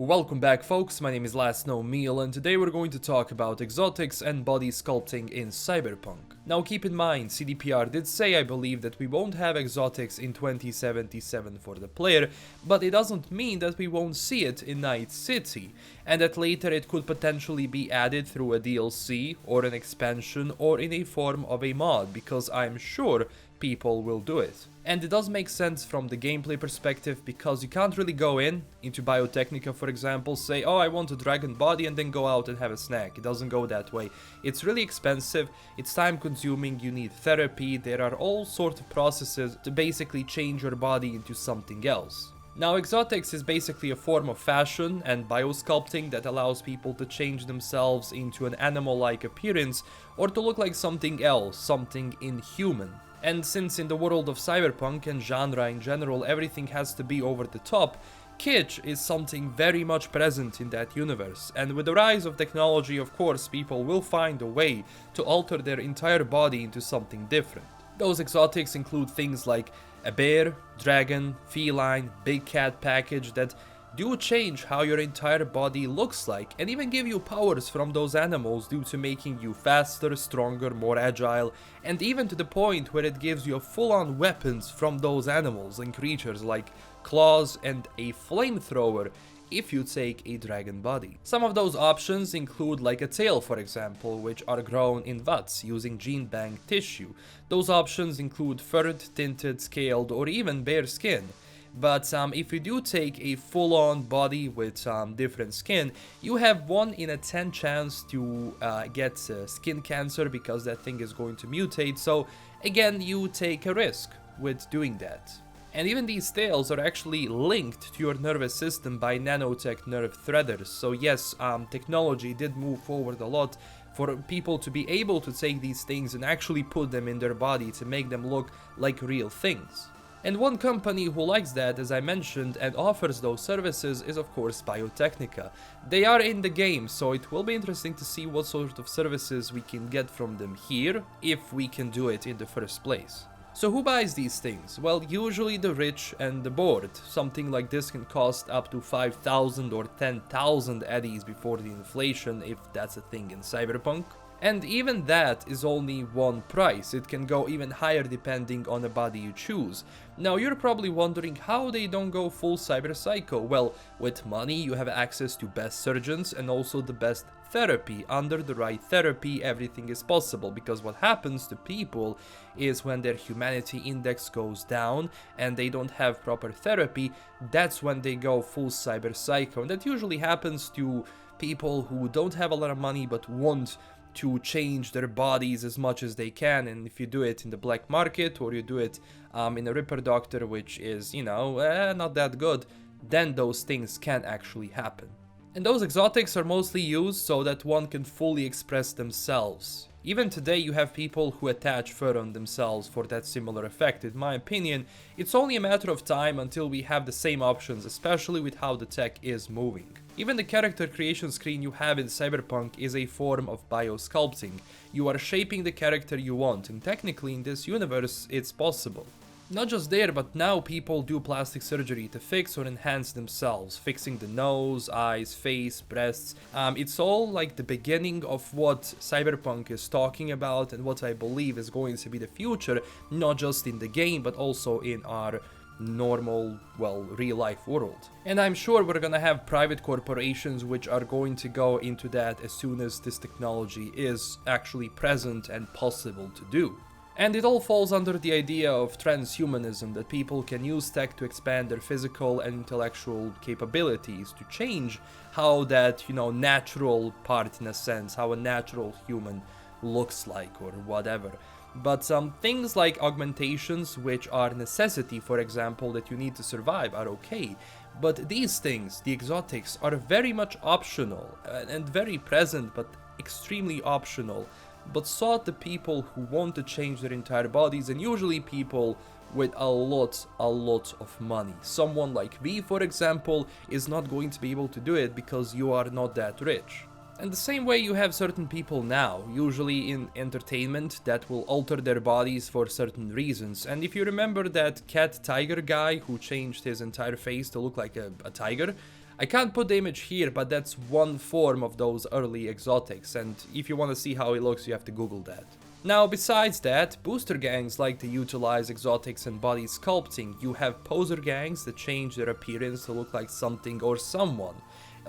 Welcome back folks, my name is LastKnownMeal and today we're going to talk about exotics and body sculpting in Cyberpunk. Now keep in mind, CDPR did say I believe that we won't have exotics in 2077 for the player, but it doesn't mean that we won't see it in Night City, and that later it could potentially be added through a DLC or an expansion or in a form of a mod, because I'm sure people will do it. And it does make sense from the gameplay perspective, because you can't really go into Biotechnica, for example, say, oh, I want a dragon body, and then go out and have a snack. It doesn't go that way. It's really expensive, it's time consuming, you need therapy, there are all sorts of processes to basically change your body into something else. Now, exotics is basically a form of fashion and biosculpting that allows people to change themselves into an animal-like appearance or to look like something else, something inhuman. And since in the world of Cyberpunk and genre in general everything has to be over the top, kitsch is something very much present in that universe, and with the rise of technology, of course, people will find a way to alter their entire body into something different. Those exotics include things like a bear, dragon, feline, big cat package that do change how your entire body looks like, and even give you powers from those animals due to making you faster, stronger, more agile, and even to the point where it gives you full-on weapons from those animals and creatures like claws and a flamethrower if you take a dragon body. Some of those options include like a tail, for example, which are grown in VUTs using gene bank tissue. Those options include furred, tinted, scaled, or even bare skin. But if you do take a full-on body with different skin, you have 1 in a 10 chance to get skin cancer, because that thing is going to mutate, so again, you take a risk with doing that. And even these tails are actually linked to your nervous system by nanotech nerve threaders, so yes, technology did move forward a lot for people to be able to take these things and actually put them in their body to make them look like real things. And one company who likes that, as I mentioned, and offers those services is of course Biotechnica. They are in the game, so it will be interesting to see what sort of services we can get from them here, if we can do it in the first place. So who buys these things? Well, usually the rich and the bored. Something like this can cost up to 5,000 or 10,000 eddies before the inflation, if that's a thing in Cyberpunk. And even that is only one price, it can go even higher depending on the body you choose. Now you're probably wondering how they don't go full cyber psycho. Well, with money you have access to best surgeons and also the best therapy. Under the right therapy everything is possible, because what happens to people is when their humanity index goes down and they don't have proper therapy, that's when they go full cyber psycho. And that usually happens to people who don't have a lot of money but want to change their bodies as much as they can, and if you do it in the black market or you do it in a Ripper Doctor, which is, you know, not that good, then those things can actually happen. And those exotics are mostly used so that one can fully express themselves. Even today you have people who attach fur on themselves for that similar effect. In my opinion, it's only a matter of time until we have the same options, especially with how the tech is moving. Even the character creation screen you have in Cyberpunk is a form of biosculpting. You are shaping the character you want, and technically in this universe it's possible. Not just there, but now people do plastic surgery to fix or enhance themselves, fixing the nose, eyes, face, breasts. It's all like the beginning of what Cyberpunk is talking about and what I believe is going to be the future, not just in the game, but also in our normal, well, real-life world. And I'm sure we're gonna have private corporations which are going to go into that as soon as this technology is actually present and possible to do. And it all falls under the idea of transhumanism, that people can use tech to expand their physical and intellectual capabilities, to change how that, you know, natural part, in a sense, how a natural human looks like or whatever. But things like augmentations, which are a necessity, for example, that you need to survive, are okay. But these things, the exotics, are very much optional and very present, but extremely optional, but sought the people who want to change their entire bodies, and usually people with a lot of money. Someone like me, for example, is not going to be able to do it because you are not that rich. And the same way you have certain people now, usually in entertainment, that will alter their bodies for certain reasons. And if you remember that cat tiger guy who changed his entire face to look like a tiger, I can't put the image here, but that's one form of those early exotics, and if you want to see how it looks, you have to Google that. Now, besides that, booster gangs like to utilize exotics and body sculpting. You have poser gangs that change their appearance to look like something or someone.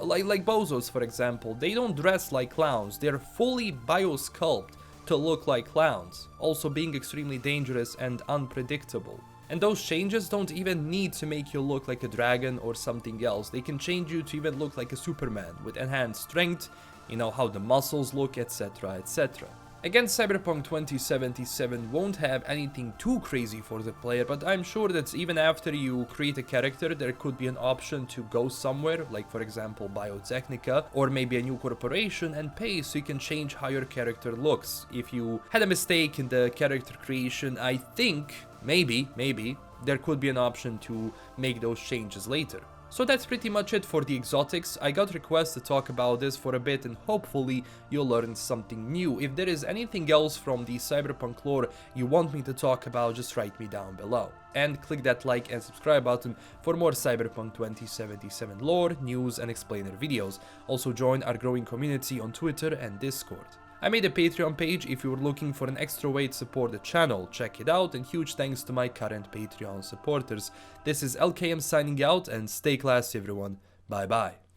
Like bozos, for example, they don't dress like clowns, they're fully biosculpt to look like clowns, also being extremely dangerous and unpredictable. And those changes don't even need to make you look like a dragon or something else. They can change you to even look like a Superman with enhanced strength, you know, how the muscles look, etc, etc. Again, Cyberpunk 2077 won't have anything too crazy for the player, but I'm sure that even after you create a character, there could be an option to go somewhere, like for example Biotechnica, or maybe a new corporation, and pay so you can change how your character looks. If you had a mistake in the character creation, I think, maybe, there could be an option to make those changes later. So that's pretty much it for the exotics. I got requests to talk about this for a bit and hopefully you'll learn something new. If there is anything else from the Cyberpunk lore you want me to talk about, just write me down below. And click that like and subscribe button for more Cyberpunk 2077 lore, news and explainer videos. Also join our growing community on Twitter and Discord. I made a Patreon page if you were looking for an extra way to support the channel. Check it out, and huge thanks to my current Patreon supporters. This is LKM signing out, and stay classy everyone. Bye bye.